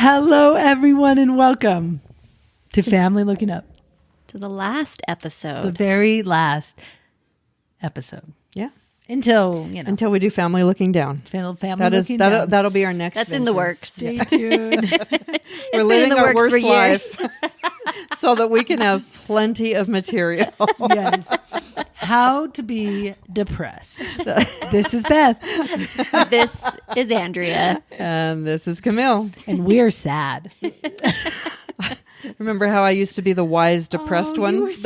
Hello, everyone, and welcome to Family Looking Up. To the last The episode. very last episode. Yeah. Until we do Family Looking Down. family That'll down. be our next. That's in the works. Stay tuned. We're in living the our works worst for years. lives so that we can have plenty of material. Yes. How to be depressed. This is Beth, This is Andrea. And this is Camille. and we're sad. Remember how I used to be the wise, depressed You one? were so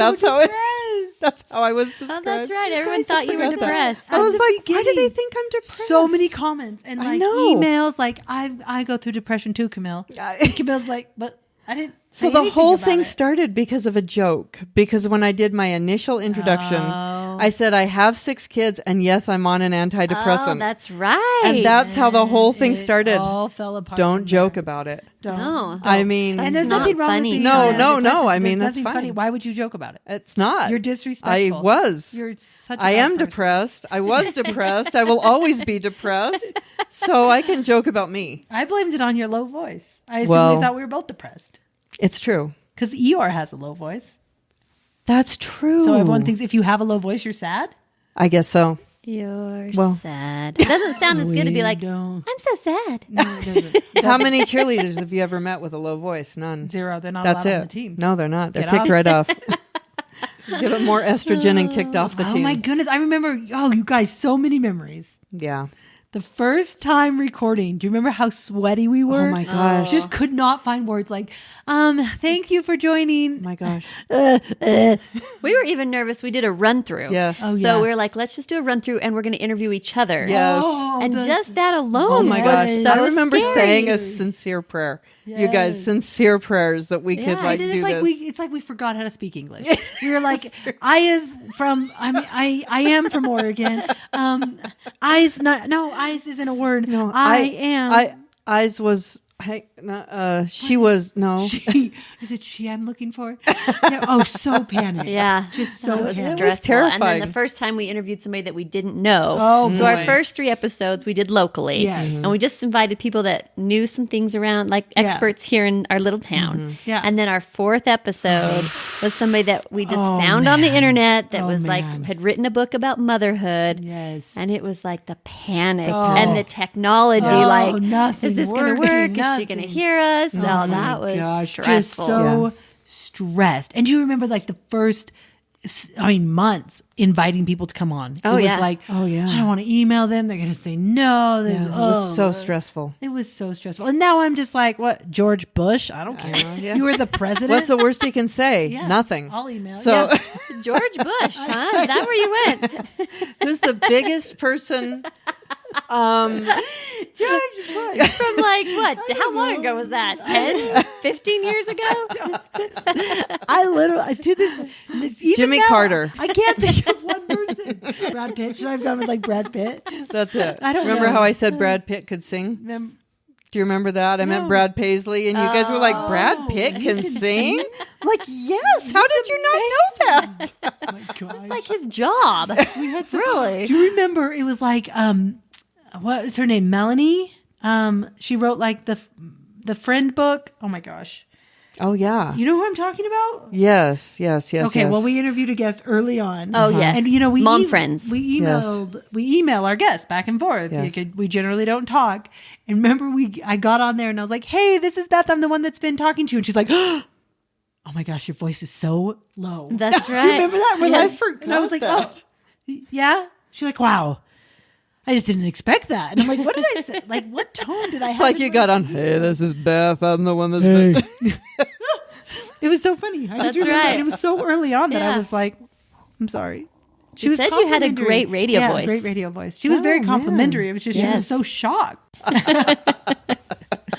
That's how I was Oh, described. that's right. Everyone Guys, I thought you were forgot that. depressed. I was the like, why do they beginning. think I'm depressed? So many comments and I like know. emails. Like I go through depression too, Camille. And Camille's like, but I didn't. So say the anything whole about thing it. started because of a joke. Because when I did my initial introduction, Oh. I said I have 6 kids, and yes, I'm on an antidepressant. Oh, that's right. and that's how the whole thing It started. all fell apart. Don't from joke there. about it. Don't. No. I mean, And there's Not nothing wrong funny. with being No, on no, antidepressants. no. I There's mean, that's nothing fine. funny. Why would you joke about it? it's not. You're disrespectful. I was. You're such a I bad am person. depressed. I was depressed. I will always be depressed. So I can joke about me. I blamed it on your low voice. I assumed Well- they thought we were both depressed. It's true. Because Eeyore has a low voice. That's true. So everyone thinks if you have a low voice, you're sad. I guess so. You're Well- sad. It doesn't sound as good to be like, don't. I'm so sad. No, it doesn't. How many cheerleaders have you ever met with a low voice? None. 0. They're not That's allowed it. on the team. No, they're not. They're Get kicked off. right off. Give it more estrogen and kicked off the Oh team. my goodness. I remember, you guys, so many memories. Yeah. The first time recording, do you remember how sweaty we were? Oh my gosh. Just could not find words like, thank you for joining. Oh my gosh. We were even nervous. We did a run through. Yes. Oh, So yeah. we were like, let's just do a run through and we're going to interview each other. Yes. And just that alone Oh my was gosh. so I remember scary. saying a sincere prayer. You guys, Yes. sincere prayers that we could Yeah. like And do it's like this. it's like we forgot how to speak English. We were like, I am from Oregon. Eyes isn't a word. No, I am. Eyes was she was no. She is it she I'm looking for? Yeah, oh, so panicked. Yeah. Just so It was panicked. stressful. And then terrifying. the first time we interviewed somebody that we didn't know. Oh, so our boy. first 3 episodes we did locally. Yes. And we just invited people that knew some things around, like Yeah. experts here in our little town. Yeah. And then our 4th episode was somebody that we just Oh, found on the man. internet that Oh, was like, man. had written a book about motherhood. Yes. And it was like the panic Oh. and the technology. Oh, like, nothing is this going to working, work? Is she going to nothing. hear us? Oh, my that was gosh, stressful. Just so stressed. And do you remember like the first, months inviting people to come on? Oh, it was yeah. like, Oh, yeah. I don't want to email them. They're going to say no. Yeah, There's, it was so stressful. It was so stressful. And now I'm just like, what? George Bush? I don't care. yeah. You were the president. What's the worst he can say? Yeah. Nothing. I'll email. So Yeah. George Bush, huh? Is that where you went? who's the biggest person George Bush. From like what? How long ago was that? 10, 15 years ago? I literally do this. Even Jimmy now, Carter. I can't think of one person. Brad Pitt. Should I have gone with like Brad Pitt? That's it. I don't remember know. how I said Brad Pitt could sing? Do you remember that? I meant Brad Paisley, and you guys were like, Brad Pitt can sing? I'm like, yes. How did you not know that? Oh my gosh. Like his job. We had some, Really? Do you remember? It was like what is her name? Melanie. She wrote like the friend book. Oh my gosh. Oh yeah. You know who I'm talking about? Yes. Okay, yes. well, we interviewed a guest early on. Oh, yes. And you know, we Mom friends. We email our guests back and forth. Yes. We generally don't talk. And remember, I got on there and I was like, "Hey, this is Beth. I'm the one that's been talking to you." And she's like, "Oh my gosh, your voice is so low." That's You right. remember that? We're Yeah, I like, forgot and I was like, that. "Oh, yeah." She's like, "Wow, I just didn't expect that." And I'm like, "What did I say? Like, what tone did I It's have?" like in you my- got on, hey, this is Beth. I'm the one that's been. It was so funny. I just That's remember, right. and it was so early on that I Yeah. was like, "I'm sorry." She said you had a complimentary. great radio Yeah, voice. great radio voice. She was very man. complimentary. It was just she was Yes. so shocked.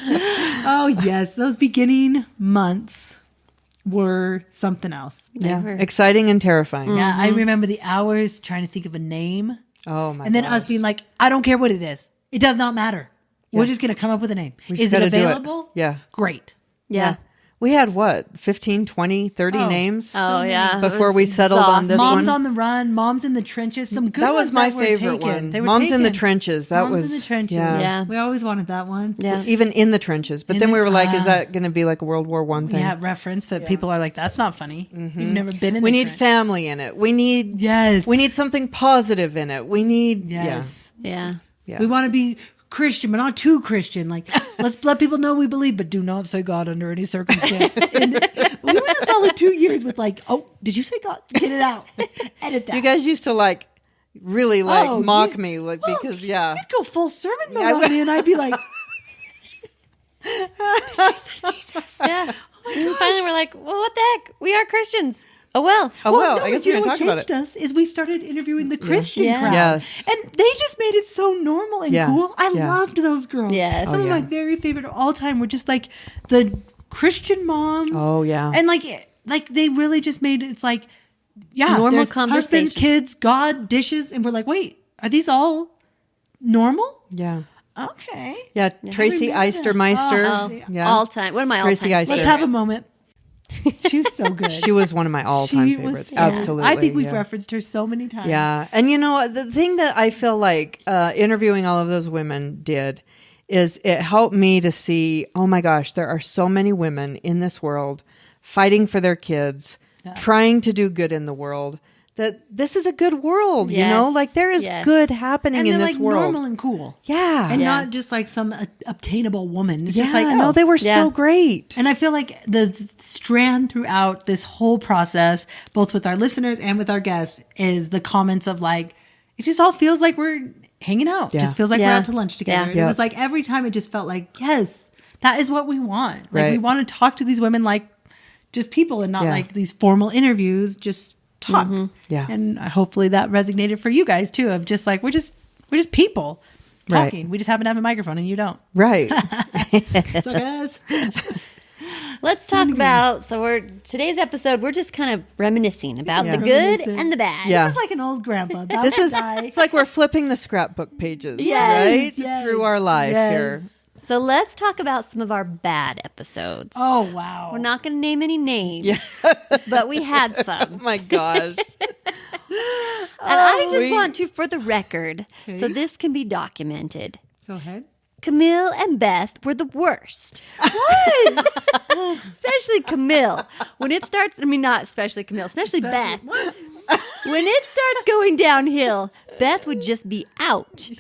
Oh yes, those beginning months were something else. Yeah. were. Exciting and terrifying. Yeah, I remember the hours trying to think of a name, Oh my and then gosh. us being like, "I don't care what it is. It does not matter. We're just going to come up with a name. just Is it gotta do it. available? Yeah. Great. Yeah. We had what, 15, 20, 30 Oh. names Oh, yeah. It before was we settled on this Moms one. on the Run, Moms in the Trenches. Some good That was ones my that were favorite taken. one. They were Moms in the taken. Trenches. That Moms was in the Trenches. Yeah. We always wanted that one. Yeah. Even in the trenches. But In then the- we were like, is that going to be like a World War One thing? Yeah, reference that people are like, that's not funny. You've never been in We the need trench. family in it. We need Yes. we need something positive in it. We need Yes. Yeah. Yeah. We want to be Christian, but not too Christian. Like, let's let people know we believe, but do not say God under any circumstance. And we went a solid 2 years with like, oh, did you say God? Get it out. Edit that. You guys used to like really like Oh, mock yeah. me like Well, because yeah. You'd go full sermon mode Yeah, I on would. me, and I'd be like, Yeah. And finally, we're like, well, what the heck? We are Christians. Oh, well. Oh well, well, no, I guess you we know didn't what talk about changed it. us is we started interviewing the Christian Yeah. crowd. Yes. And they just made it so normal and Yeah. cool. I Yeah. loved those girls. Yes. Some Oh, of my yeah. very favorite of all time were just like the Christian moms. Oh yeah. And like they really just made it, it's like, yeah, Normal there's conversation. husband, kids, God, dishes. And we're like, wait, are these all normal? yeah. Okay. Yeah, Tracy remember that. Eistermeister. Oh, yeah. all time. One of my all Tracy time. Eister. Let's have a moment. She was so good. She was one of my all-time She was favorites. so- Absolutely. I think we've yeah. referenced her so many times. Yeah. And you know what? The thing that I feel like interviewing all of those women did is it helped me to see, oh my gosh, there are so many women in this world fighting for their kids, trying to do good in the world. That this is a good world, you know? Yes. Like there is Yes. good happening And in they're this like world. normal and cool. Yeah. And Yeah. not just like some obtainable woman. It's yeah, just like, oh. no, they were Yeah. so great. And I feel like the strand throughout this whole process, both with our listeners and with our guests, is the comments of like, it just all feels like we're hanging out. Yeah. Just feels like we're Yeah. out to lunch together. Yeah. And Yeah. it was like every time it just felt like, yes, that is what we want. Like we Right. want to talk to these women like just people and not Yeah. like these formal interviews, just talk. Yeah. And hopefully that resonated for you guys too, of just like, we're just people Right. talking. We just happen to have a microphone and you don't. Right. So guys, Let's talk about, today's episode, we're just kind of reminiscing about Yeah. the good Reminiscing. and the bad. Yeah. this is like an old grandpa. This is it's like we're flipping the scrapbook pages, Yes, right? yes, Through our life yes. here. So let's talk about some of our bad episodes. Oh wow. We're not going to name any names, Yeah. but we had Oh some. my gosh. And I just we- want to, for the record, so this can be documented. Go ahead. Camille and Beth were the worst. What? Especially Camille. When it starts, I mean, not especially Camille, especially Beth. When it starts going downhill, Beth would just be out.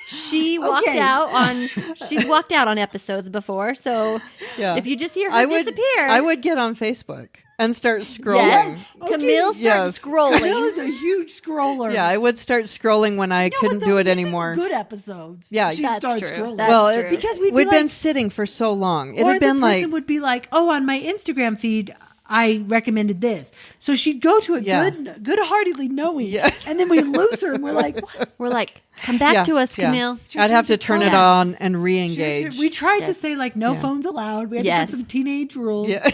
She walked Okay. she's walked out on episodes before. So Yeah. if you just hear her I would disappear. I would get on Facebook and start scrolling. Yes. Okay. Camille starts Yes. That scrolling. was a huge scroller. Yeah, I would start scrolling when I You know couldn't what, do though? it These are anymore. Good episodes. Yeah, she'd That's start true. scrolling. That's Well, true. because we'd We'd be been like, sitting for so long. It or had been the like person would be like, "Oh, on my Instagram feed, I recommended this." So she'd go to it Yeah. good-heartedly knowing, Yes. and then we lose her, and we're like, what? We're like, come back yeah, to us, yeah. Camille. I'd have to turn it Yeah. on and re-engage. We tried to Yes. say like no Yeah. phones allowed. We had Yes. to put some teenage rules Yeah.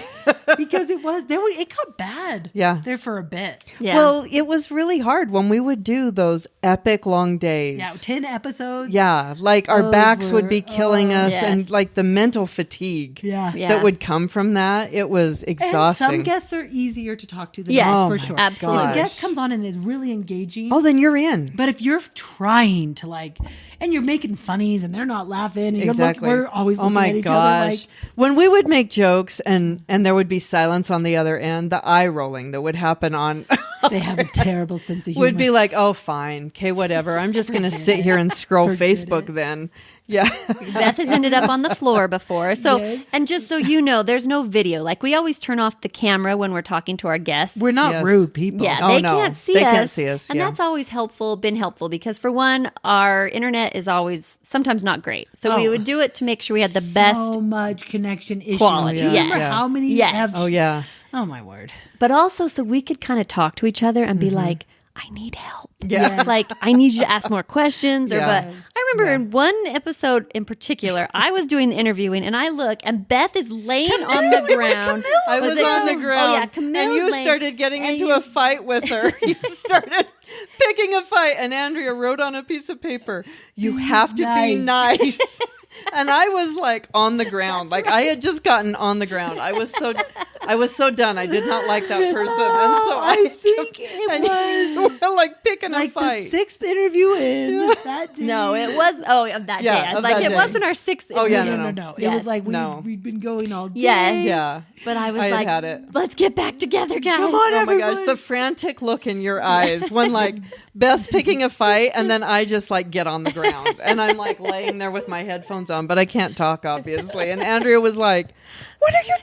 because it got bad. Yeah. there for a bit. Yeah. Well, it was really hard when we would do those epic long days. Yeah, 10 episodes. Yeah, like our Those backs would were- be killing us Yes. and like the mental fatigue Yeah. Yeah. that would come from that. It was And exhausting. some guests are easier to talk to than Yes. others, Oh for my sure. absolutely. If a gosh. guest comes on and is really engaging, Oh, then you're in. but if you're trying to like, and you're making funnies and they're not laughing, and Exactly. we're always looking oh my at each gosh. other like, When we would make jokes and there would be silence on the other end, the eye rolling that would happen on they have a terrible sense of humor. would be like, oh, fine. Okay, whatever. I'm just going to sit here and scroll Forget Facebook it. then. Yeah. Beth has ended up on the floor before. So, Yes. and just so you know, there's no video. Like we always turn off the camera when we're talking to our guests. we're not Yes. rude people. Yeah, Oh, they no. can't see They us. can't see us, And yeah. that's always been helpful because for one, our internet is always sometimes not great. So we Oh. would do it to make sure we had the best. So much connection issues. Quality, Do you remember yes. how many Yes. have? Oh, yeah. Oh my word. But also so we could kind of talk to each other and be like, I need help. Yeah. Like, I need you to ask more questions. Or, Yeah. but I remember in one episode in particular, I was doing the interviewing and I look and Beth is laying on the ground. I was it on the Camille? ground. Oh, yeah. Camille and you was laying- started getting and into you- a fight with her. You started picking a fight, and Andrea wrote on a piece of paper, "You have to be nice." And I was like on the ground. Like I had just gotten on the ground. I was so done. I did not like that person. And so I think it you were like picking like a fight. the 6th interview in that day. No, it was, of that Yeah, day. I was of like, that it day. wasn't our 6th Oh, yeah, interview. No. It Yes. was like No. we'd been going all day. Yes. Yeah. But I was I had like, had it. let's get back together, guys. Come on, Oh my gosh, everyone. the frantic look in your eyes when like Beth's picking a fight and then I just like get on the ground and I'm like laying there with my headphones on, but I can't talk obviously. And Andrea was like, "What are you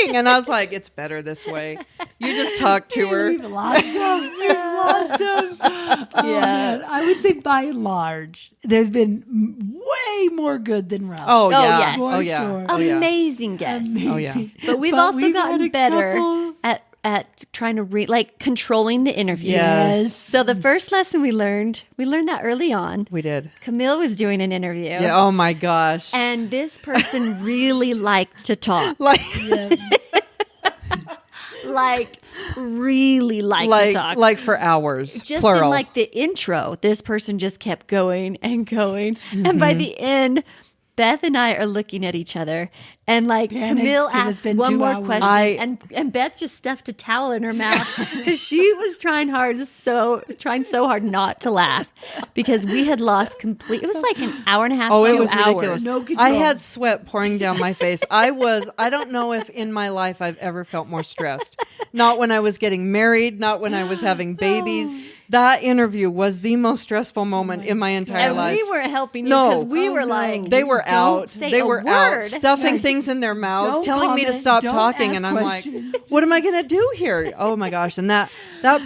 doing?" And I was like, "It's better this way. You just talk to her." We've lost him. We've lost him. Oh, Yeah. man. I would say by and large, there's been way more good than Ralph. Oh yeah. yes. Oh yeah. For Oh yeah. Amazing guests. Oh yeah. But we've But also we've had gotten a better couple. at trying to like controlling the interview. Yes. So the first lesson we learned that early on. We did. Camille was doing an interview. Yeah. Oh my gosh. And this person really liked to talk. Like Like really liked to talk. like for hours. Just plural. in like the intro, this person just kept going and going. And Mm-hmm. by the end, Beth and I are looking at each other and like Panicked Camille 'cause it's asks been one 2 more hours. question and Beth just stuffed a towel in her mouth because she was trying so hard not to laugh because we had lost complete. It was like an hour and a half, Oh, 2 it was hours. ridiculous. No control. I had sweat pouring down my face. I don't know if in my life I've ever felt more stressed. Not when I was getting married, not when I was having babies. That interview was the most stressful moment in my entire And life. we weren't helping you No. because we Oh, were no. like, They were "Don't out. say They a were word." out stuffing Right. things in their mouths, Don't telling me to comment, stop don't talking, ask and I'm questions. like, "What am I going to do here?" Oh my gosh! And that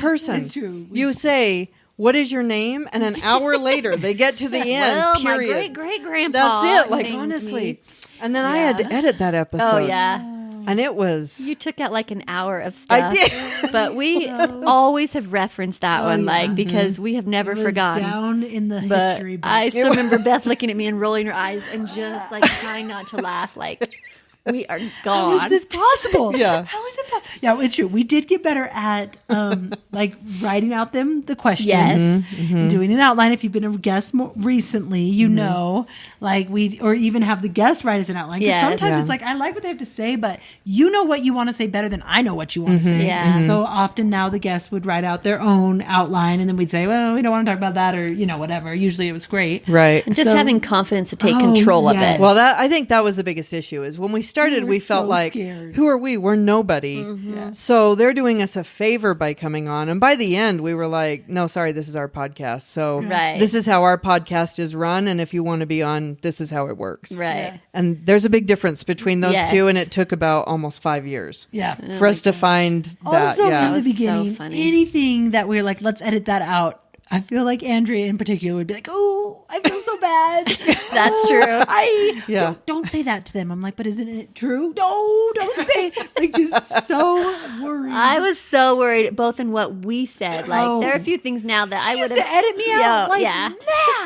person, It's true. you say, "What is your name?" And an hour later, they get to the end. Well, my period. great grandpa. That's it. Like named honestly. me. And then I had to edit that episode. Oh yeah. And it was. You took out like an hour of stuff. I did. But we always have referenced that one, yeah. like, because we have never It was forgotten. down in the But history book. I still remember Beth looking at me and rolling her eyes and just like trying not to laugh, like, we are How gone. is this possible? Yeah. How is it possible? Yeah, it's true. We did get better at like writing out the questions. Yes. Doing an outline. If you've been a guest more recently, you know, like or even have the guest write us an outline. 'Cause Yes. sometimes Yeah. it's like, I like what they have to say, but you know what you want to say better than I know what you want to say. Yeah. So often now the guests would write out their own outline and then we'd say, well, we don't want to talk about that or, whatever. Usually it was great. Right. And just So- having confidence to take Oh, control of yes. it. Well, I think that was the biggest issue. Is when we started, were we felt so like, scared. who are we? We're nobody. So they're doing us a favor by coming on. And by the end, we were like, no, sorry, this is our podcast. So Right. this is how our podcast is run. And if you want to be on, this is how it works. Right. And there's a big difference between those Yes. two. And it took about almost 5 years Yeah. for us to find that. Also, Yeah. in the was so beginning, funny. anything that we were like, let's edit that out. I feel like Andrea in particular would be like, "Oh, I feel so bad." That's true. Yeah. Don't say that to them. I'm like, but isn't it true? No, don't say it. Like, just so worried. I was so worried, both in what we said. Like, Oh. there are a few things now that I She would used to edit me out like yeah. mad.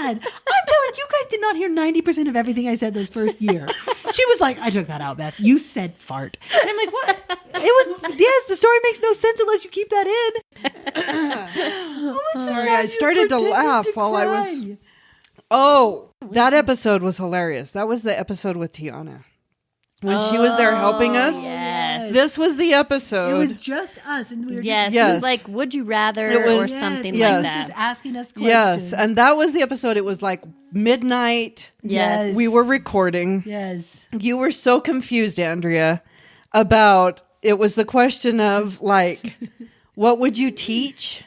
I'm telling you, guys did not hear 90% of everything I said this first year. She was like, I took that out, Beth. You said fart. And I'm like, what? It was, yes, the story makes no sense unless you keep that in. Sorry, I started to laugh while I was. Oh, that episode was hilarious. That was the episode with Tiana. When she was there helping us. Yes. This was the episode. It was just us, and we were Yes, just it Yes. was like, would you rather It was- or something yes. like Just that. asking us questions. Yes, and that was the episode. It was like midnight. Yes. We were recording. Yes. You were so confused, Andrea, about it was the question of like, what would you teach?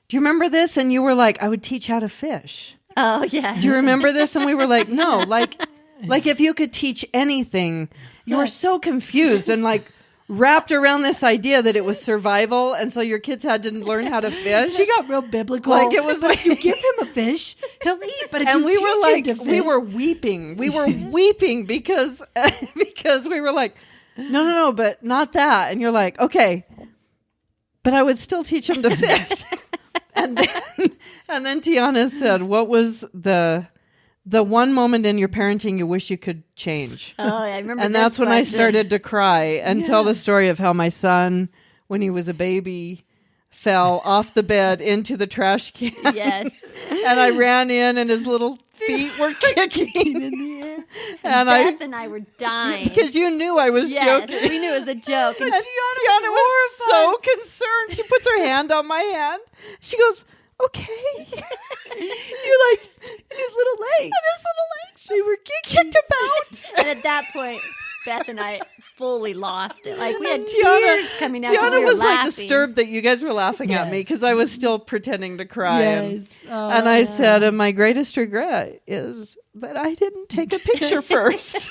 Do you remember this? And you were like, I would teach how to fish. Oh, yeah. Do you remember this? And we were like, no, like if you could teach anything, you were so confused and like wrapped around this idea that it was survival. And so your kids had to learn how to fish. She got real biblical. Like, it was But if like- you give him a fish, he'll eat. But if And you we were teach like, him to we fish- were weeping. We were weeping because we were like, no, but not that. And you're like, okay, but I would still teach him to fish. And then Tiana said, what was the one moment in your parenting you wish you could change? Oh, I remember. And this that's when I question. started to cry and tell the story of how my son, when he was a baby, fell off the bed into the trash can. Yes. And I ran in and his little feet were kicking. in the air. And Beth and I were dying. because you knew I was yes, joking. we knew it was a joke. And Tiana was so concerned. She puts her hand on my hand. She goes, okay. You're like, and his little legs. They were kicked about. And at that point, Beth and I fully lost it. Like we had Tiana- tears coming out. 'cause Tiana we were was like laughing. disturbed that you guys were laughing at me Yes. because I was still pretending to cry. Yes. And I said, and my greatest regret is that I didn't take a picture first.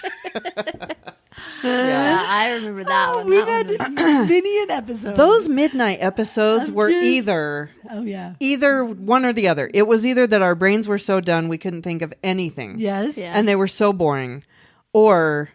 Yeah, I remember that one. We've That had one was- many an episode. Those midnight episodes I'm were just- either yeah. one or the other. It was either that our brains were so done we couldn't think of anything. Yes. Yeah. And they were so boring, or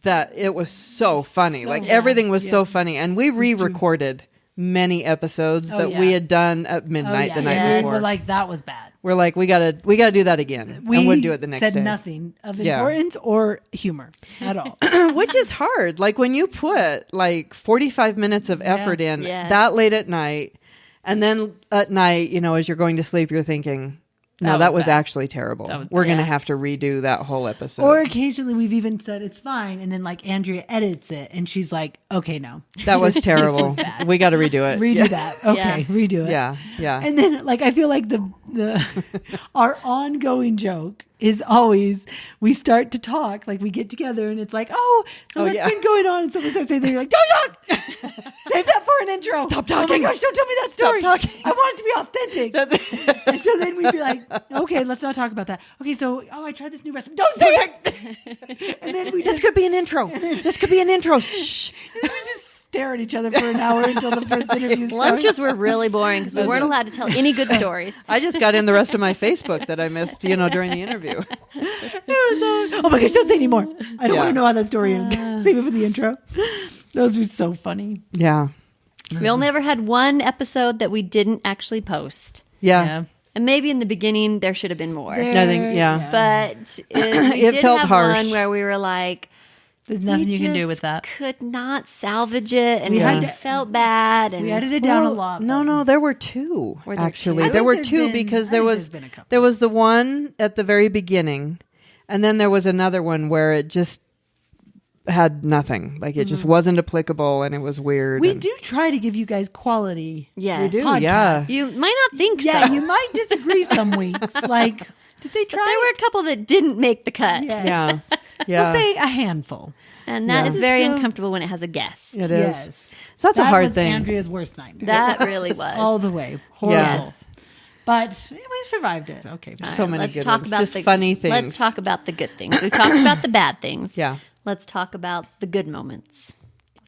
that it was so funny. Like everything was so funny. And we re-recorded many episodes that we had done at midnight the night Yes. before. We're like, that was bad. We're like, we gotta do that again, and we'll do it the next said day. nothing of Yeah. importance or humor at all. Which is hard. Like when you put like 45 minutes of effort in Yes. that late at night, and then at night, as you're going to sleep, you're thinking, no, that was bad. actually terrible. was We're going to bad. have to redo that whole episode. Or occasionally we've even said it's fine, and then like Andrea edits it, and she's like, "Okay, no, that was terrible. bad. We got to redo it. redo that. Okay, redo it." Yeah. Yeah. And then like I feel like the our ongoing joke is always we start to talk, like we get together and it's like, so what's yeah. been going on? And someone starts saying, they're like, don't talk! Save that for an intro. Stop Oh my talking. gosh, don't tell me that Stop story. talking. I want it to be authentic. And so then we'd be like, okay, let's not talk about that. Okay, so I tried this new recipe. Don't say it. And then we This just could be an intro. This could be an intro. Shh. and then we just stare at each other for an hour until the first interview starts. Lunches were really boring because we weren't allowed to tell any good stories. I just got in the rest of my Facebook that I missed, during the interview. Oh my gosh, don't say anymore. I don't Yeah. want to know how that story ends. Save it for the intro. Those were so funny. Yeah. We only ever had one episode that we didn't actually post. Yeah. And maybe in the beginning there should have been more. I think, yeah. But we It did felt have harsh. one where we were like, There's nothing we you can do just with that. could not salvage it, and We had we to- felt bad. And We edited it down a Well, lot. No, there were two. Were there Actually, two? I there think were there's two been- because I there think was there's been a couple. there was the one at the very beginning, and then there was another one where it just had nothing. Like it just wasn't applicable, and it was weird. We and- do try to give you guys quality. yes. We do, Podcasts. yeah. You might not think Yeah, so. you might disagree some weeks. Like, did they But try? there were a couple that didn't make the cut. Yes. Yeah, yeah. We'll say a handful. And that Yeah. is very So- uncomfortable when it has a guest. It is. Yes. So that's a That hard was thing. Andrea's worst nightmare. That really was. All the way. Horrible. Yes. But we survived it. Okay. fine. So many Let's good talk ones. about Just the funny things. Let's talk about the good things. We talked about the bad things. Yeah. Let's talk about the good moments.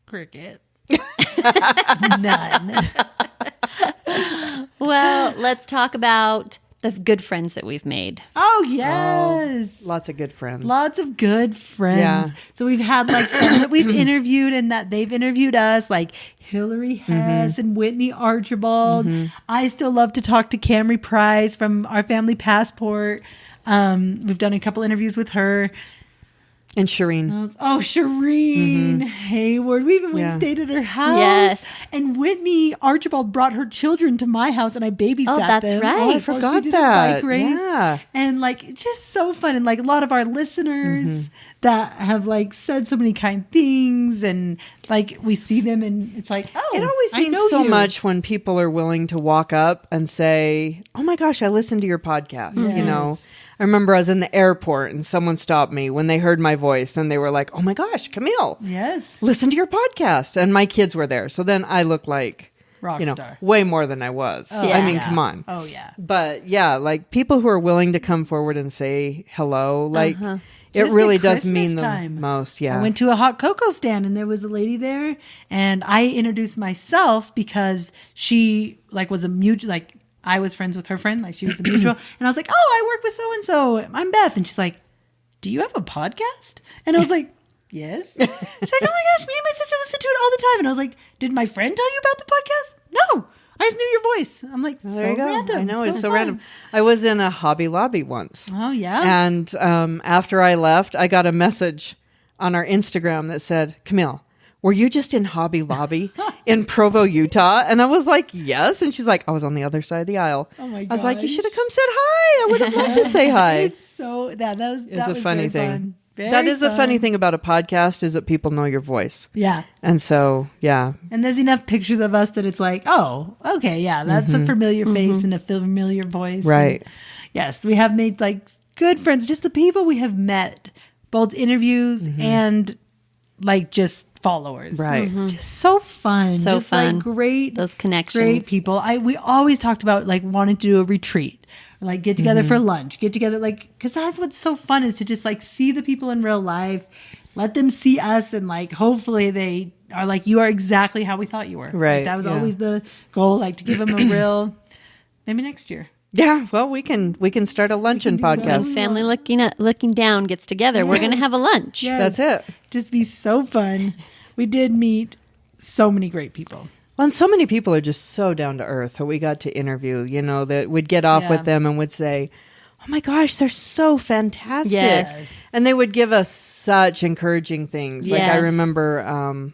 Cricket. None. Well, let's talk about the good friends that we've made. Oh, yes. Lots of good friends. Lots of good friends. Yeah. So we've had like some that we've interviewed and that they've interviewed us, like Hillary Hess and Whitney Archibald. I still love to talk to Camry Price from Our Family Passport. We've done a couple interviews with her. And Shireen. Oh, Shireen Hayward. We even went and Yeah. stayed at her house. Yes. And Whitney Archibald brought her children to my house and I babysat Oh, that's them. right. Oh, I while she forgot did a that. bike race. Yeah. And like, just so fun. And like a lot of our listeners that have like said so many kind things. And like, we see them and it's like, oh, It always I means know so you. much when people are willing to walk up and say, "Oh my gosh, I listened to your podcast." You know, I remember I was in the airport and someone stopped me when they heard my voice and they were like, "Oh my gosh, Camille, Yes. listen to your podcast." And my kids were there, so then I look like, Rock star. way more than I was. Oh, I mean, yeah. come on. Oh, yeah. But yeah, like people who are willing to come forward and say hello, like it Just really at does Christmas mean the time. most. Yeah. I went to a hot cocoa stand and there was a lady there and I introduced myself because she like was a mutual, like I was friends with her friend, like she was a mutual. And I was like, oh, I work with so-and-so. I'm Beth. And she's like, do you have a podcast? And I was like, yes. She's like, oh my gosh, me and my sister listen to it all the time. And I was like, did my friend tell you about the podcast? No. I just knew your voice. I'm like, There so you go. random. I know, it's so fun. random. I was in a Hobby Lobby once. Oh, yeah. And after I left, I got a message on our Instagram that said, Camille, were you just in Hobby Lobby in Provo, Utah? And I was like, yes. And she's like, I was on the other side of the aisle. Oh my I was like, you gosh. should have come said hi. I would have loved to say hi. It's so, that was a funny very thing. fun. That Very is the funny fun. thing about a podcast is that people know your voice. Yeah. And so, yeah. And there's enough pictures of us that it's like, oh, okay, yeah, that's a familiar face and a familiar voice. Right. And yes, we have made like good friends. Just the people we have met, both interviews and like just followers. Right. Just so fun. So just fun. Like great, Those connections. great people. We always talked about like wanting to do a retreat. Like get together for lunch, get together like because that's what's so fun is to just like see the people in real life, let them see us, and like hopefully they are like you are exactly how we thought you were. Right, Like, that was yeah. always the goal, like to give them a real. Maybe next year. Yeah. Well, we can start a luncheon do that. podcast. When family looking down gets together, we're going to have a lunch. Yes. That's it. Just be so fun. We did meet so many great people. Well, and so many people are just so down to earth that we got to interview, that would get off Yeah. with them and would say, oh my gosh, they're so fantastic. Yes. And they would give us such encouraging things. Like I Yes. remember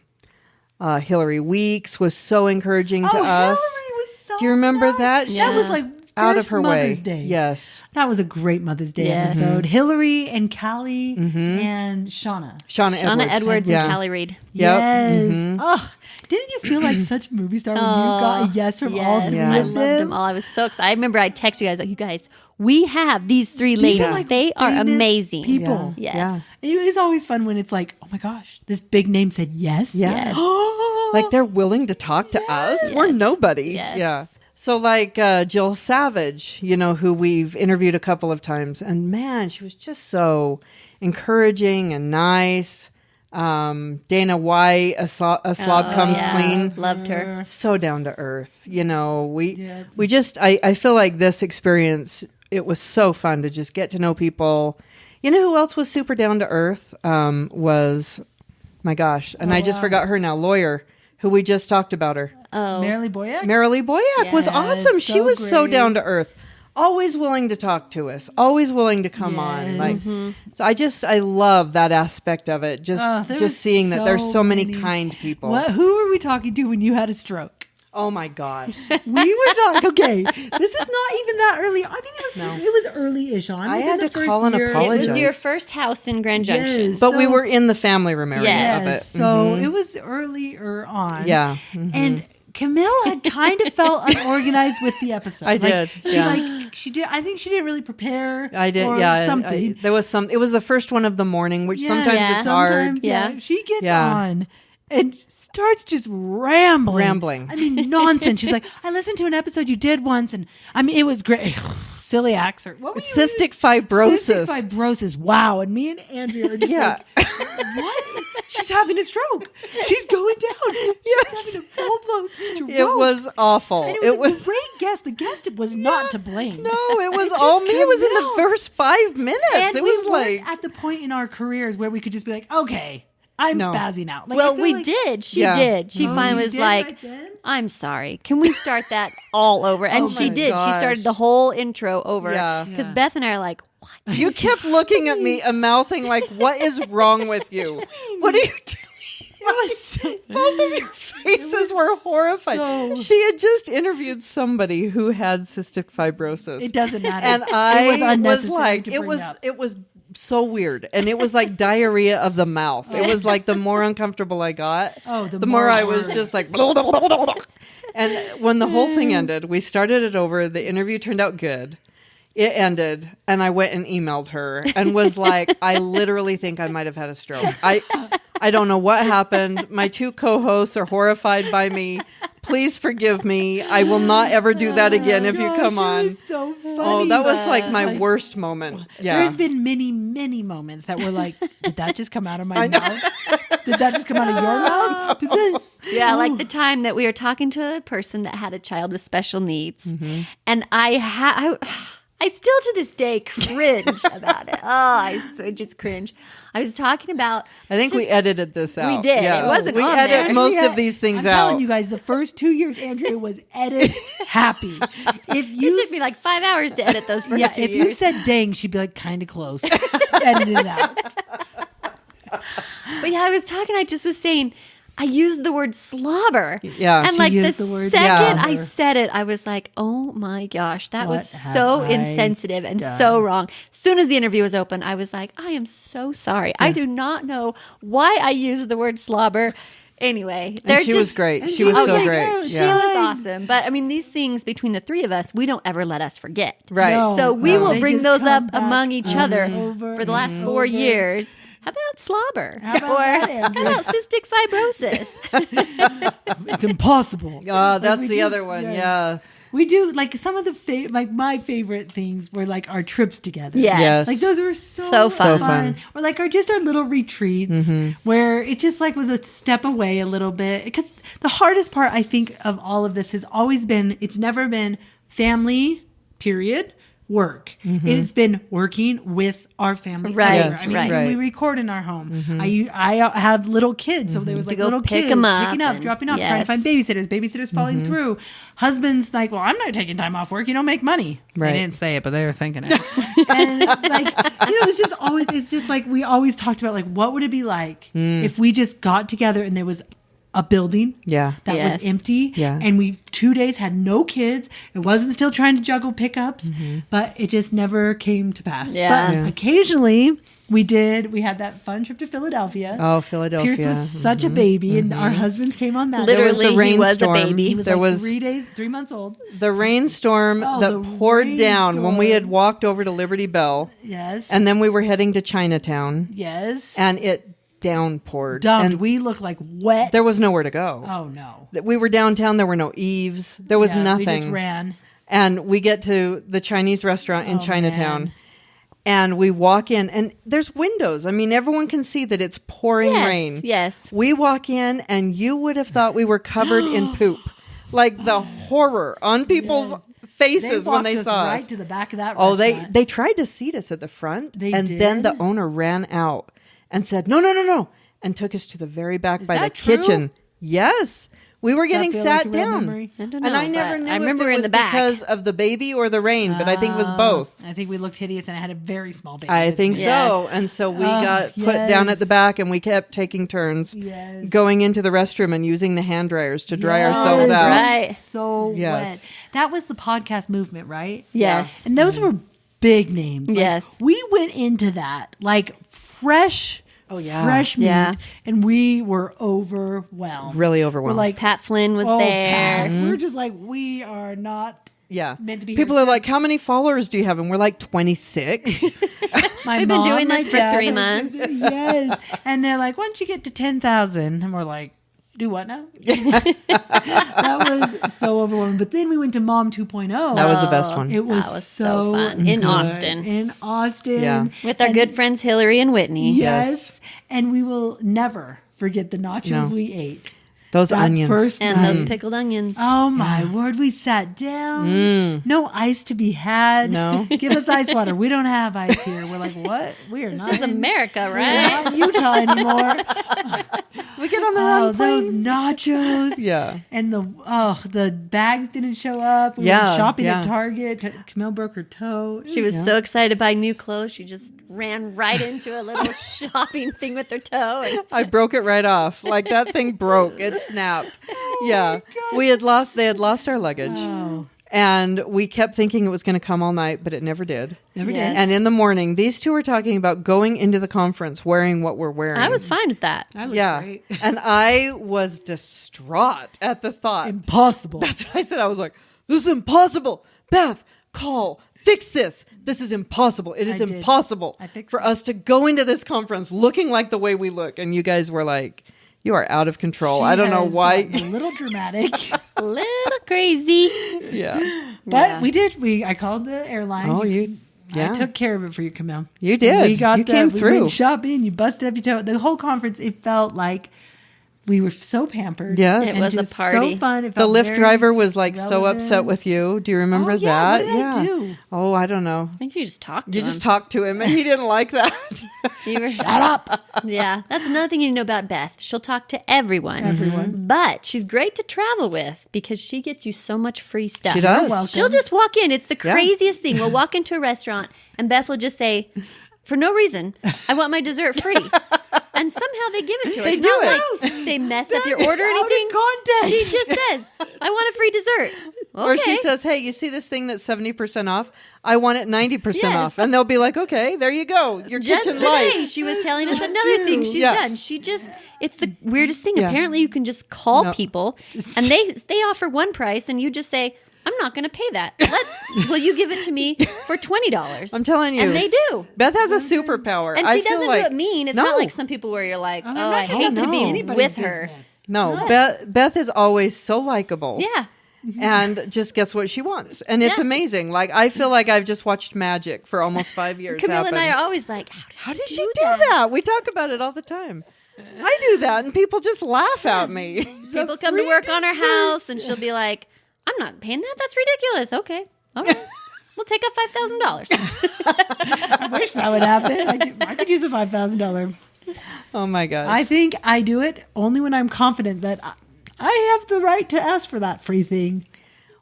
Hillary Weeks was so encouraging to us. Hillary was so Do you remember nice. that? Yeah. That was like Out of first her Mother's way. Day. Yes. That was a great Mother's Day Yes. episode. Hillary and Callie and Shauna. Shauna Shauna Edwards Yeah. and Callie Reed. Yep. Yes. Oh, didn't you feel like such a movie star when you got a yes from all Yes, three Yeah. I of loved them? them all. I was so excited. I remember I texted you guys, like, you guys, we have these three These ladies. are, like, They are famous amazing. people. Yes. Yeah. It's always fun when it's like, oh my gosh, this big name said yes. Yeah. Yes. Like they're willing to talk to us. We're nobody. Yes. Yeah. So like Jill Savage, who we've interviewed a couple of times, and man, she was just so encouraging and nice. Dana White, a slob comes yeah. clean. Loved her. So down to earth. Yeah. We just I feel like this experience, it was so fun to just get to know people. You know who else was super down to earth? Was my gosh, and I just forgot her now. Lawyer, who we just talked about her. Oh, Marilee Boyack? Marilee Boyack was Yes, awesome. She so was so great. down to earth. Always willing to talk to us. Always willing to come on. Yes. Like so I love that aspect of it. Oh, there was Just seeing that there's so many many- kind people. Who were we talking to when you had a stroke? Oh my gosh. We were talking. Okay, this is not even that early. I think it was early-ish on. I within had the to first call and year. it apologize. was your first house in Grand Junction. Yes. But we So- were in the family room area Yes. of it. So it was earlier on. Yeah. And Camille had kind of felt unorganized with the episode. I did, yeah. She did. I think she didn't really prepare. I did, or yeah. something. There was some. It was the first one of the morning, which Yeah, sometimes Yeah. it's hard. sometimes, Yeah. She gets Yeah. on and starts just rambling. I mean, nonsense. She's like, I listened to an episode you did once, and I mean, it was great. Celiac or what? Were you Cystic fibrosis. Cystic fibrosis. Wow. And me and Andrea are just Yeah. like, what? She's having a stroke. She's going down. Yes. She's having a full-blown stroke. It was awful. And it was a great guest. The guest was not to blame. No, it was It's all just me. It was in the Camille. first 5 minutes. And It we was weren't like at the point in our careers where we could just be like, okay, I'm No. spazzing out. Like, I Well, feel we like- did. She Yeah. did. She Oh, finally you was did like, right then? I'm sorry. Can we start that all over? And Oh she my did. She gosh. started the whole intro over. Yeah. Because Yeah. Beth and I are like, what? you kept looking at me and mouthing like, "What is wrong with you? What are you doing?" It was so, Both of your faces were horrified. so- She had just interviewed somebody who had cystic fibrosis. it doesn't matter. And it I was unnecessary like, to it bring was up. it was so weird, and it was like diarrhea of the mouth. It was like the more uncomfortable I got, Oh, the the more more I was words. just like. Blah, blah, blah, blah, blah. And when the whole thing ended, we started it over. The interview turned out good. It ended, and I went and emailed her and was like, I literally think I might have had a stroke. I don't know what happened. My two co-hosts are horrified by me. Please forgive me. I will not ever do that again if you Gosh, come it on. was so funny. Oh, that was like Beth. my Like, worst moment. Yeah. There's been many, many moments that were like, did that just come out of my I know. mouth? Did that just come out of your mouth? Did that? Yeah, like the time that we were talking to a person that had a child with special needs. And I still to this day cringe about it. Oh, I just cringe. I was talking about. I think we edited this out. We did. It wasn't we on edit there. most Andrea, of these things I'm out. telling you guys, the first 2 years, Andrea was edit happy. If you It took me like 5 hours to edit those first yeah, 2 if years. you said dang, she'd be like kind of close. Edit it out. But yeah, I was talking. I just was saying. I used the word slobber. Yeah, And she like the used the word second I slobber. said it, I was like, oh my gosh, that What was so have I insensitive and done? so wrong. As soon as the interview was open, I was like, I am so sorry. I do not know why I used the word slobber. Anyway, And there's she was great. and She she was was so like, great. oh, She Yeah. was awesome. But I mean, these things between the three of us, we don't ever let us forget. Right. No. So we No. will They bring just those come up back among each other over for the last and 4 over. years. How about slobber? How about or that, how Andrea? about cystic fibrosis? It's impossible. Oh, that's we the just- other one. yes. Yeah. We do like some of the like my favorite things were like our trips together. Yes. Yes. Like those were so So fun. So fun. Or like our little retreats where it just like was a step away a little bit. Because the hardest part I think of all of this has always been it's never been family, period, work. It's been working with our family. Right, member. I mean, right. even we record in our home. I have little kids, so there was like go little pick kids 'em up picking up, and- dropping off, trying to yes. find babysitters falling through. Husbands like, well, I'm not taking time off work. You don't make money. Right. They didn't say it, but they were thinking it. And like, it's just like we always talked about like, what would it be like if we just got together and there was a building Yeah. that Yes. was empty Yeah. and we 2 days had no kids. It wasn't still trying to juggle pickups, but it just never came to pass. Yeah. But Yeah. occasionally we had that fun trip to Philadelphia. Oh, Philadelphia. Pierce was such a baby and our husbands came on that. Literally, the he was a rainstorm. baby. He was There like was 3 months old. the rainstorm Oh, that the poured down when we had rainstorm. walked over to Liberty Bell, Yes. and then we were heading to Chinatown, yes. and it downpoured. Dumped. And We looked like wet. there was nowhere to go. Oh no. We were downtown. There were no eaves. There was Yeah, nothing. We just ran. And we get to the Chinese restaurant in Oh, Chinatown. man. And we walk in, and there's windows. I mean, everyone can see that it's pouring Yes, rain. yes. We walk in, and you would have thought we were covered in poop. Like the horror on people's faces when they us saw right us. to the back of that Oh, restaurant. they tried to seat us at the front, They and then did? the owner ran out and said, "No," and took us to the very back by the that true? kitchen. Yes. We were getting feel sat like a red down. memory? I don't And know, I never but knew I remember if it in was the back. because of the baby or the rain, but I think it was both. I think we looked hideous and I had a very small baby. I with think me. Yes. so. And so we Oh, got put down yes. at the back, and we kept taking turns Yes. going into the restroom and using the hand dryers to dry Yes. ourselves out. Right. So Yes. wet. That was the podcast movement, right? Yes. And those were big names. Like, Yes. we went into that like fresh. Oh, yeah. Fresh meat, Yeah. and we were overwhelmed. Really We're overwhelmed. like, Pat Flynn was oh, there. Pat. We're just like, we are not yeah. meant to be. People here. are like, "How many followers do you have?" And we're like, 26. My We've been mom, doing my this for dad, 3 my months. sister, yes. And they're like, once you get to 10,000, and we're like, do what now? That was so overwhelming. But then we went to Mom 2.0. That was the best one. It was, That was so so fun. In good. Austin. In Austin. Yeah. With our good friends Hillary and Whitney. Yes. And we will never forget the nachos No. we ate. Those That onions. first And night. those pickled onions. Oh my word, we sat down. No ice to be had. No. Give us ice water. We don't have ice here. We're like, what? We are not This is in- America, we're right? not in Utah anymore. we get on the Oh, wrong those plane. nachos. Yeah. And the bags didn't show up. We Yeah, went shopping yeah. at Target. Camille broke her toe. She was so excited to buy new clothes. She just ran right into a little shopping thing with her toe. And I broke it right off. Like that thing broke. It snapped. Yeah. They had lost our luggage. Oh, And we kept thinking it was going to come all night, but it never did. never Yes. did. And in the morning, these two were talking about going into the conference wearing what we're wearing. I was fine with that. I looked Yeah. great. And I was distraught at the thought. Impossible. That's what I said. I was like, this is impossible. Beth, call. Fix this. This is impossible. It is I did. impossible I fixed for it. us to go into this conference looking like the way we look. And you guys were like, you are out of control. She I don't know has why. gotten a little dramatic. A little crazy. Yeah. But Yeah. we did. I called the airline. Oh, you. Yeah. I took care of it for you, Camille. You did. We got You came we through. went shopping. You busted up your toe. The whole conference, it felt like We were so pampered. Yes. It and was a just party. So fun. It The felt Lyft very driver was like so relevant. upset with you. Do you remember Oh, yeah. that? What did I do? Oh, I don't know. I think you just talked to You him. just talked to him and he didn't like that. You were, Shut up. yeah, that's another thing you know about Beth. She'll talk to everyone. Everyone. But she's great to travel with because she gets you so much free stuff. She does. welcome. She'll just walk in. It's the Yeah. craziest thing. We'll walk into a restaurant and Beth will just say, for no reason, I want my dessert free. And somehow they give it to her. They It's do not it. like they mess up your order or Out of anything. context. She just says, I want a free dessert. Okay. Or she says, hey, you see this thing that's 70% off? I want it 90% Yes. off. And they'll be like, okay, there you go. Your just kitchen today, lights. she was telling us another thing she's Yeah. done. She just, it's the weirdest thing. Yeah. Apparently, you can just call No. people and they offer one price and you just say, I'm not going to pay that. Will you give it to me for $20? I'm telling you. And they do. Beth has a superpower. And I she feel doesn't like, do it mean. It's no, not like some people where you're like, I'm oh, not I getting hate to into be anybody's with her. business. No, Beth is always so likable. Yeah. And just gets what she wants. And it's Yeah. amazing. Like, I feel like I've just watched magic for almost 5 years. Camille happen. and I are always like, How did she do that? We talk about it all the time. I do that, and people just laugh at me. People come to work on her house and she'll be like, I'm not paying that. That's ridiculous. Okay. All right. We'll take up $5,000. I wish that would happen. I could use a $5,000. Oh my god! I think I do it only when I'm confident that I have the right to ask for that free thing.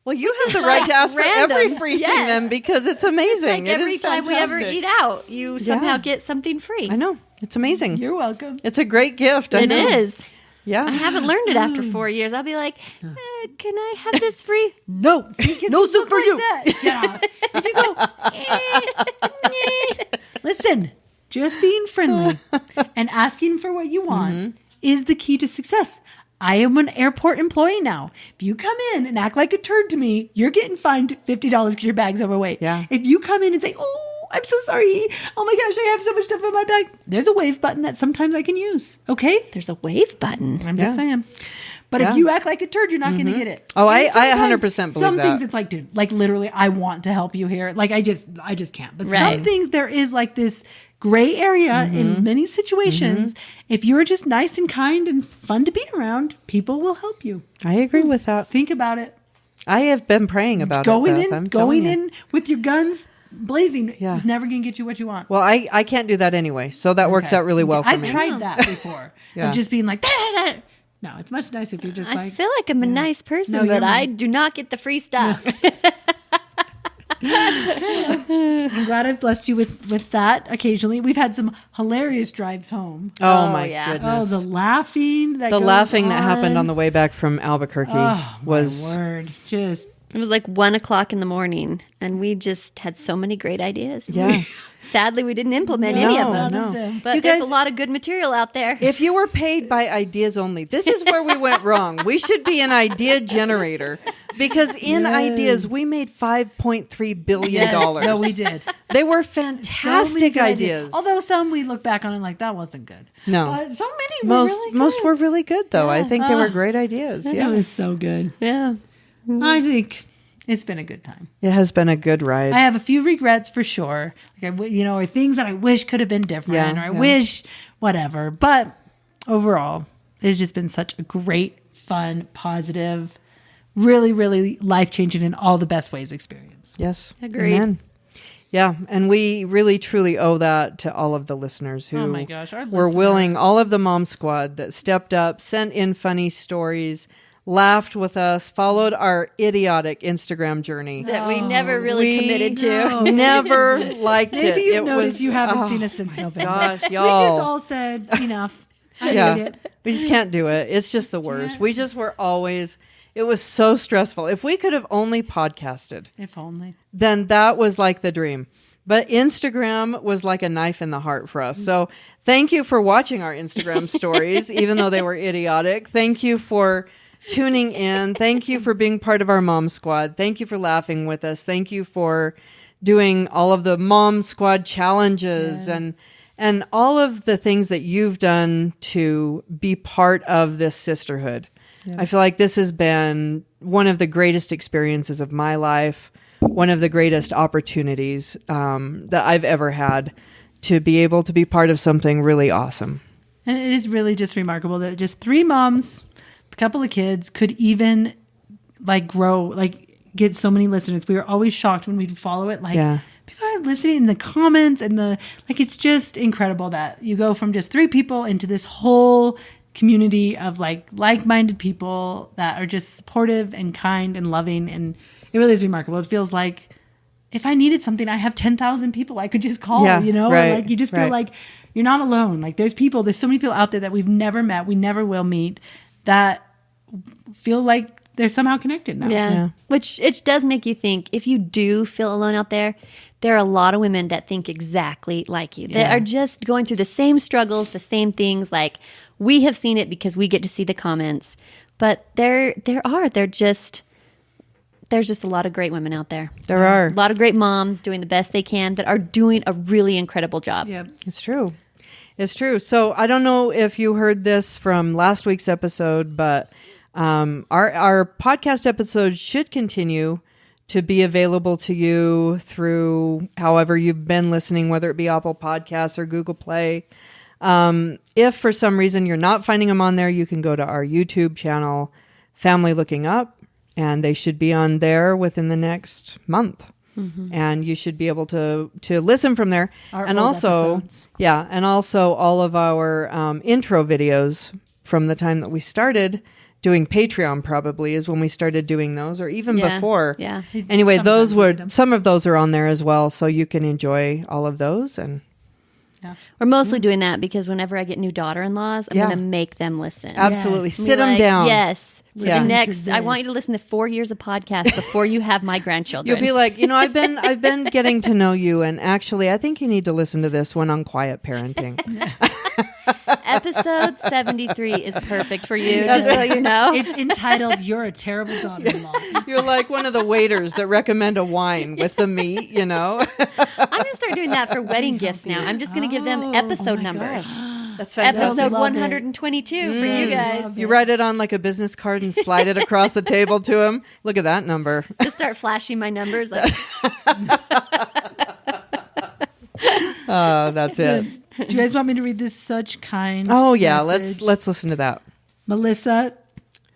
Well, you have the right to ask random. for every free Yes. thing then because it's amazing. Like It every is time we ever fantastic. eat out, you somehow get something free. I know. It's amazing. You're welcome. It's a great gift. I It know. is. Yeah. I haven't learned it after 4 years. I'll be like, can I have this free? No, see, kids No don't soup look for like you. that. Get out. If you go, listen, just being friendly and asking for what you want is the key to success. I am an airport employee now. If you come in and act like a turd to me, you're getting fined $50 because your bag's overweight. Yeah. If you come in and say, oh, I'm so sorry. Oh my gosh, I have so much stuff in my bag. There's a wave button that sometimes I can use. Okay? There's a wave button. I'm just Yeah. saying. But Yeah. if you act like a turd, you're not going to get it. Oh, And I sometimes 100% believe some that. things it's like, dude, like literally, I want to help you here. Like I just can't. But Right. some things there is like this gray area in many situations. If you're just nice and kind and fun to be around, people will help you. I agree with that. Think about it. I have been praying about Going it. Beth, I'm in, telling going you. in with your guns blazing Yeah. is never going to get you what you want. Well, I can't do that anyway, so that works Okay. out really well for I've me. tried that before. Yeah. Of just being like, "Da-da-da." No, it's much nicer if you're just I like, feel like I'm a nice person, No, you're but I not. do not get the free stuff. I'm glad I've blessed you with that occasionally. We've had some hilarious drives home. Oh, Oh, my yeah. Oh, goodness. the laughing that the goes laughing that happened on the way back from Albuquerque Oh, was my word. Just It was like 1:00 in the morning, and we just had so many great ideas. yeah. Sadly, we didn't implement any of No, them. no. of them. But You there's guys- a lot of good material out there. If you were paid by ideas only, this is where we went wrong. We should be an idea generator because in Yes. ideas we made $5.3 billion. Yes. No, we did. They were So many fantastic good ideas. Although some we look back on and like that wasn't good. No. But so many were most really good. most were really good though. I think they were Ah. great ideas. It Yeah. was so good. Yeah. I think it's been a good time. It has been a good ride. I have a few regrets for sure. Like or things that I wish could have been different, Yeah, or I yeah. wish whatever. But overall, it's just been such a great, fun, positive, really, really life changing in all the best ways experience. Yes. Agreed. Amen. Yeah, and we really truly owe that to all of the listeners who Oh my gosh, our were listeners. willing, all of the Mom Squad that stepped up, sent in funny stories, laughed with us, followed our idiotic Instagram journey. That we never really We committed to. know. Never liked it. Maybe you've It noticed was- you haven't oh, seen us since November. gosh, We just y'all. all said enough. I Yeah. hate it. We just can't do it. It's just the worst. Can't. We just were always, it was so stressful. If we could have only podcasted, If only. then that was like the dream. But Instagram was like a knife in the heart for us. So thank you for watching our Instagram stories, even though they were idiotic. Thank you for tuning in. Thank you for being part of our Mom Squad. Thank you for laughing with us. Thank you for doing all of the Mom Squad challenges and all of the things that you've done to be part of this sisterhood. I feel like this has been one of the greatest experiences of my life, one of the greatest opportunities that I've ever had to be able to be part of something really awesome. And it is really just remarkable that just 3 moms, a couple of kids could even like grow, like get so many listeners. We were always shocked when we'd follow it. Like people are listening in the comments and it's just incredible that you go from just 3 people into this whole community of like-minded people that are just supportive and kind and loving. And it really is remarkable. It feels like if I needed something, I have 10,000 people I could just call, Yeah, right, like you just feel like you're not alone. Like there's so many people out there that we've never met, we never will meet, that feel like they're somehow connected now. Yeah. Which it does make you think, if you do feel alone out there, there are a lot of women that think exactly like you. That are just going through the same struggles, the same things. Like we have seen it because we get to see the comments. But there's just a lot of great women out there. There are. A lot of great moms doing the best they can that are doing a really incredible job. Yep. It's true. It's true. So I don't know if you heard this from last week's episode, but our podcast episodes should continue to be available to you through however you've been listening, whether it be Apple Podcasts or Google Play. If for some reason you're not finding them on there, you can go to our YouTube channel, Family Looking Up, and they should be on there within the next month. And you should be able to listen from there. And also all of our intro videos from the time that we started doing Patreon, probably is when we started doing those, or even before. Yeah. Anyway, some of those are on there as well, so you can enjoy all of those. And we're mostly doing that because whenever I get new daughter-in-laws, I'm going to make them listen. Absolutely. Be Sit them like, down. Yes. Yeah. The next, I want you to listen to 4 years of podcasts before you have my grandchildren. You'll be like, I've been getting to know you, and actually, I think you need to listen to this one on quiet parenting. Episode 73 is perfect for you, just so you know. It's entitled "You're a Terrible Daughter-in-Law." You're like one of the waiters that recommend a wine with the meat, I'm going to start doing that for wedding gifts now. I'm just going to give them episode numbers. That's fantastic. Episode 122 for you guys. You write it on like a business card and slide it across the table to him. Look at that number. Just start flashing my numbers. Like, Oh, that's it. Do you guys want me to read this such kind? Oh yeah, message? let's listen to that. Melissa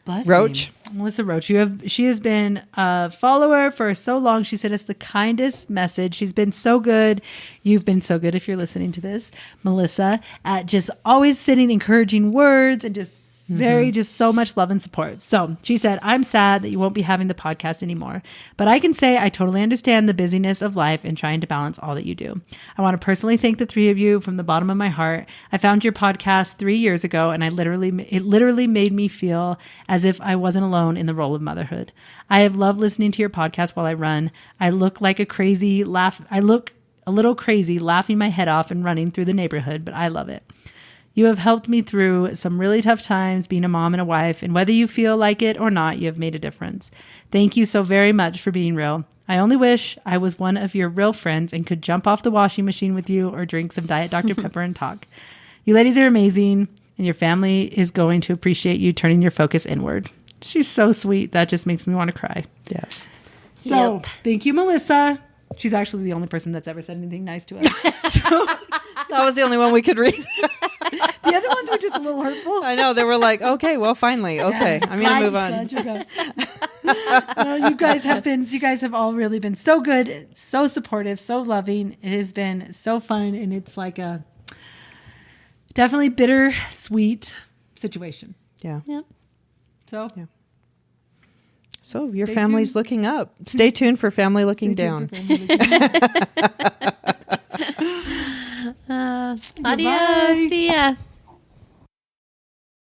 bless Roach. name. Melissa Roach. She has been a follower for so long. She sent us the kindest message. She's been so good. You've been so good if you're listening to this, Melissa, at just always sending encouraging words and just just so much love and support. So she said, I'm sad that you won't be having the podcast anymore, but I can say I totally understand the busyness of life and trying to balance all that you do. I want to personally thank the 3 of you from the bottom of my heart. I found your podcast 3 years ago, and it literally made me feel as if I wasn't alone in the role of motherhood. I have loved listening to your podcast while I run. I look a little crazy laughing my head off and running through the neighborhood, but I love it. You have helped me through some really tough times being a mom and a wife, and whether you feel like it or not, you have made a difference. Thank you so very much for being real. I only wish I was one of your real friends and could jump off the washing machine with you or drink some Diet Dr. Pepper and talk. You ladies are amazing, and your family is going to appreciate you turning your focus inward. She's so sweet. That just makes me want to cry. Yes. So thank you, Melissa. She's actually the only person that's ever said anything nice to us. So That was the only one we could read. the other ones were just a little hurtful. I know. They were like, okay, well, finally. Okay. I'm going to move on. You guys have all really been so good, so supportive, so loving. It has been so fun. And it's like a definitely bittersweet situation. Yeah. Yep. So Yeah. So your Stay family's tuned. looking up. Stay tuned for family looking down. Adios. See ya.